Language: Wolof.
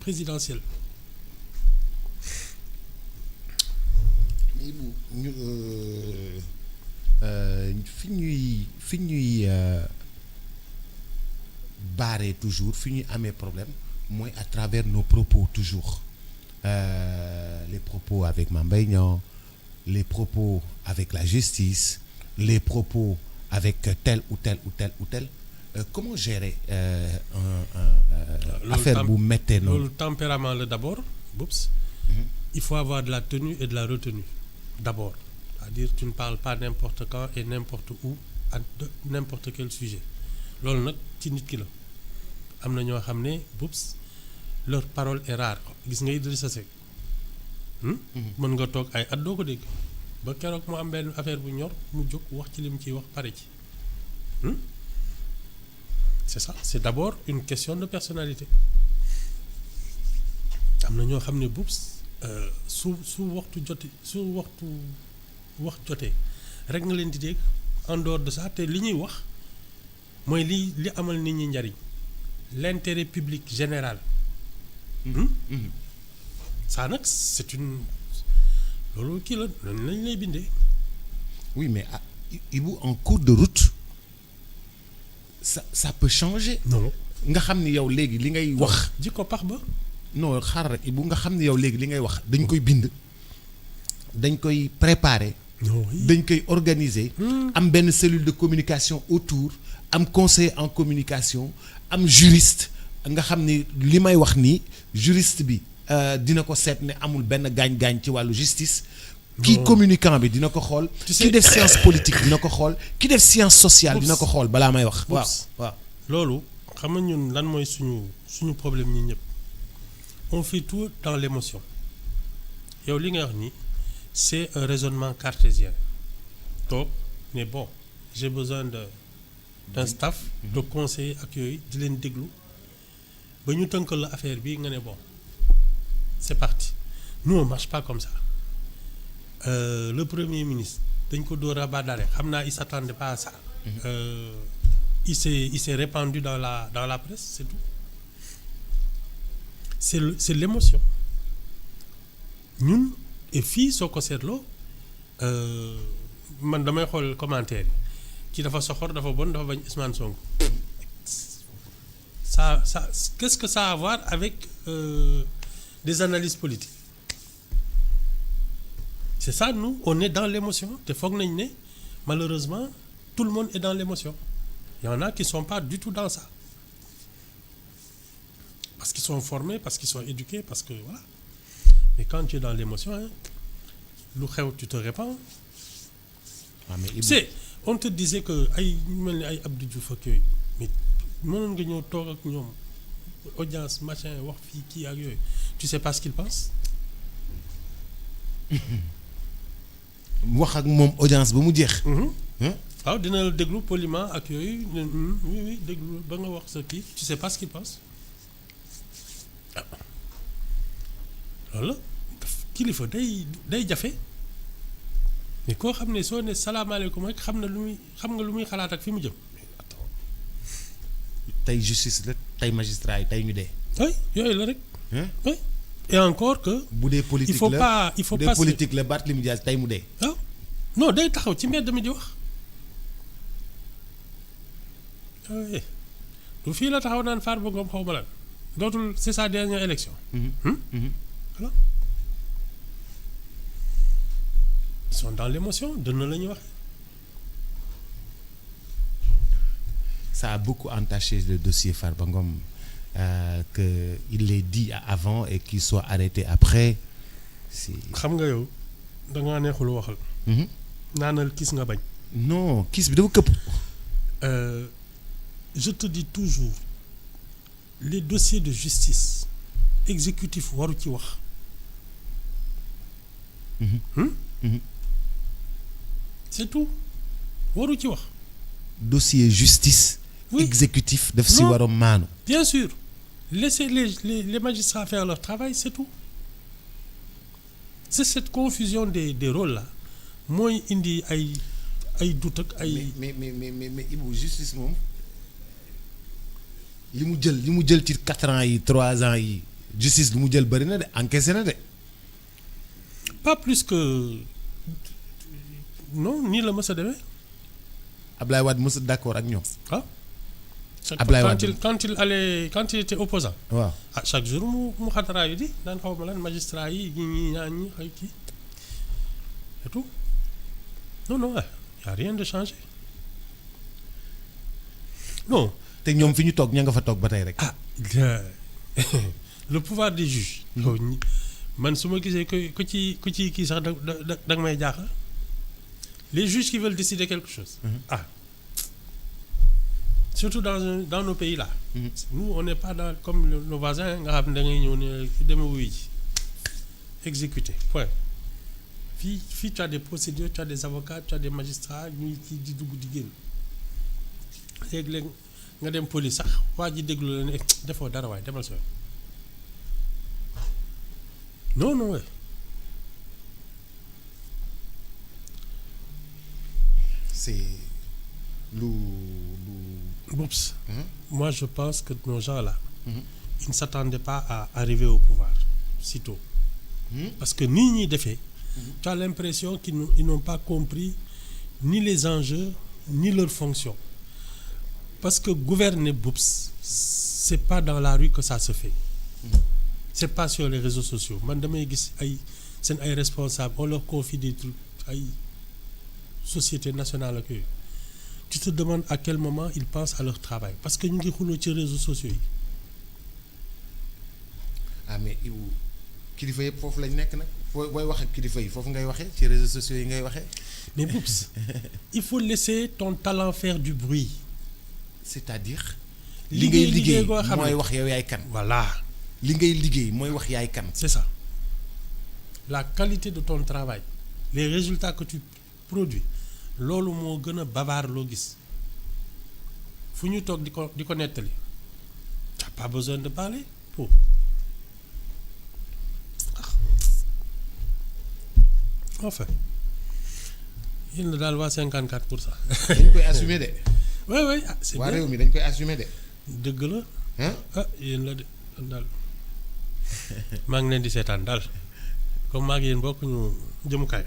présidentielle. ñu fi ñuy barrer toujours fi ñuy amee problème mooy à travers nos propos toujours les propos avec Mame Mbaye Niang, les propos avec la justice, les propos avec tel ou tel ou tel ou tel. Comment gérer affaire bu méttee noonu. loolu tempérament la d'abord Boubs. Il faut avoir de la tenue et de la retenue d'abord. C'est-à-dire tu ne parles pas n'importe quand et n'importe où à n'importe quel sujet loolu nag ci nit ki la am na ñoo xam ne Boubs leur parole est rare gis nga Idrissa Seck mën nga toog ay at doo ko dégg ba keroog mu am benn affaire bu ñor mu jóg wax ci li mu ciy wax pare ci c'est ça, c'est d'abord une question de personnalité am na ñoo xam ne Boubs su waxtu wax jotee rek nga leen di dégg en dehors de ça te li ñuy wax mooy li amal nit ñi njariñ l'intérêt public général. Ça nag c'est une loolu kii la noonu lañ lay bindee. Oui mais Ibou en cours de route ça peut changer. non nga xam ni yow léegi li ngay wax. ji ko pax ba. non xaaral rek Ibou nga xam ni yow léegi li ngay wax dañ koy bind dañ koy préparer. dañ koy organiser. am benn cellule de communication autour am conseiller en communication am juriste nga xam ni li may wax nii juriste bi dina ko seet ne amul benn gaañ-gaañ ci wàllu justice. kii communicant bi dina ko xool. ki def science politique dina ko xool ki def science sociale dina ko xool balaa may wax. waaw loolu xam nga ñun lan mooy suñu problème ñi ñëpp on fait tout dans l'émotion yow li nga wax ni c'est un raisonnement cartésien toog mais bon j'ai besoin d'un staff de conseiller ak yooyu di leen déglu ba ñu tënkal la affaire bi nga ne bon c'est parti nous on marche pas comme ça. Le premier ministre dañ ko door rabat d'arrêt xam naa il s'attendait pas à ça. Il s'est répandu dans la presse c'est tout. C'est l'émotion ñun et fii soo ko seetloo man damay xool commentaire yi kii dafa soxor dafa bon dafa bañ Ousmane Sonko ça qu'est-ce que ça a à voir avec des analyses politiques. C'est ça, nous, on est dans l'émotion. Te foog nañ ne malheureusement tout le monde est dans l'émotion. Il y en a qui sont pas du tout dans ça. Parce qu'ils sont formés, parce qu'ils sont éduqués, parce que voilà. Mais quand tu es dans l'émotion, lu xew tu te répands. C'est on te disait que ay mel ni ay Abdou Diouf ak yooyu mais mënoon nga ñëw toog ak ñoom audience machin wax fii kii ak yooyu tu sais pas ce qu'ils pensent. wax ak moom audience ba mu jeex. waaw dina la déglu poliment ak yooyu oui déglu ba nga wax sa kii tu sais pas ce qu'il pense loolu la kilifa day jafe mais koo xam ne soo ne salaamaaleykum rek xam nga lu muy xalaat ak fi mu jëm. tey justice la tey magistrat yi tey ñu dee. oui yooyu la rek. oui et encore que. bu dee politique il faut pas bu dee politique la Barthélémy Dias tey mu dee. waaw non day taxaw ci mbedd mi di wax. du fii la taxaw naan Farba Ngom xaw ma lan dootul c'est sa dernière élection. Voilà. Ils sont dans l'émotion dënn la ñuy wax. Ça a beaucoup entaché le dossier Farba Ngom que il l'ait dit avant et qu'il soit arrêté après. xam nga yow da ngaa neexul waxal. naanal kiis nga bañ. non kiis bi dafa këpp. Je te dis toujours les dossiers de justice exécutif waru ci wax. C'est tout waru ci wax. dossier justice. Oui. Exécutif daf si war a maanu. Bien sûr laissez les magistrats faire leur travail c'est tout. C'est cette confusion des rôles là mooy indi ay doute ak ay. mais Ibou justice moom li mu jël ci 4 ans yi 3 ans yi justice lu mu jël bëri na de encaissé na de. pas plus que non nii la mës a demee. Ablaye Wade mës a d'accord ak ñoom. ah. Ablaye Wade quand il était opposant. waaw ah chaque jour mu xataraayu di daan xaw ma lan magistrat yi ñi ñaan ñi xëy kii et tout non y a rien de changé non. te ñoom fi ñu toog ña nga fa toog ba tey rek. ah le pouvoir des juges. man su ma gisee ku ci kii sax da nga may jaaxal les juges qui veulent décider quelque chose. ah surtout dans nos pays là. nous on n'est pas dans comme nos voisins nga xam ne da ngay ñëw ne dema wuyu ji exécuter point fii tu as des procédures tu as des avocats tu as des magistrats ñuy kii di dugg di génn léeg-léeg nga dem police sax waa ji déglu la ne defoo dara waaye demal sa non ouais. c'est lu. Oups. Moi je pense que nos gens là. Ils ne s'attendaient pas à arriver au pouvoir sitôt. Parce que ni ñuy defee. tu as l'impression qu'ils n'ont pas compris ni les enjeux ni leur fonction. Parce que gouverner Boups c'est pas dans la rue que ça se fait. C'est pas sur les réseaux sociaux man damay gis seen ay responsables on leur confie des trucs ay société nationale ak yooyu tu te demandes à quel moment ils pensent à leur travail parce que ñu ngi xuloo ci réseaux sociaux yi. ah mais kilifa yëpp foofu lañ nekk nag booy wax ak kilifa yi foofu ngay waxee ci réseaux sociaux yi ngay waxee. mais Boups il faut laisser ton talent faire du bruit. c'est-à-dire. li ngay liggéey mooy wax yow yaay kan. voilà. li ngay liggéey mooy wax yaay kan. c'est ça la qualité de ton travail les résultats que tu produis loolu moo gën a bavard loo gis fu ñu toog di ko nettali t'as pas besoin de parler pour enfin yéen la daal waa 54 pour cent. dañ koy assumer de. oui ah c'est bien waa réew mi dañ koy assumer de. dëgg la. ah yéen la de daal. maa ngi leen di seetaan daal comme maa ngi yéen bokk ñu jëmukaay.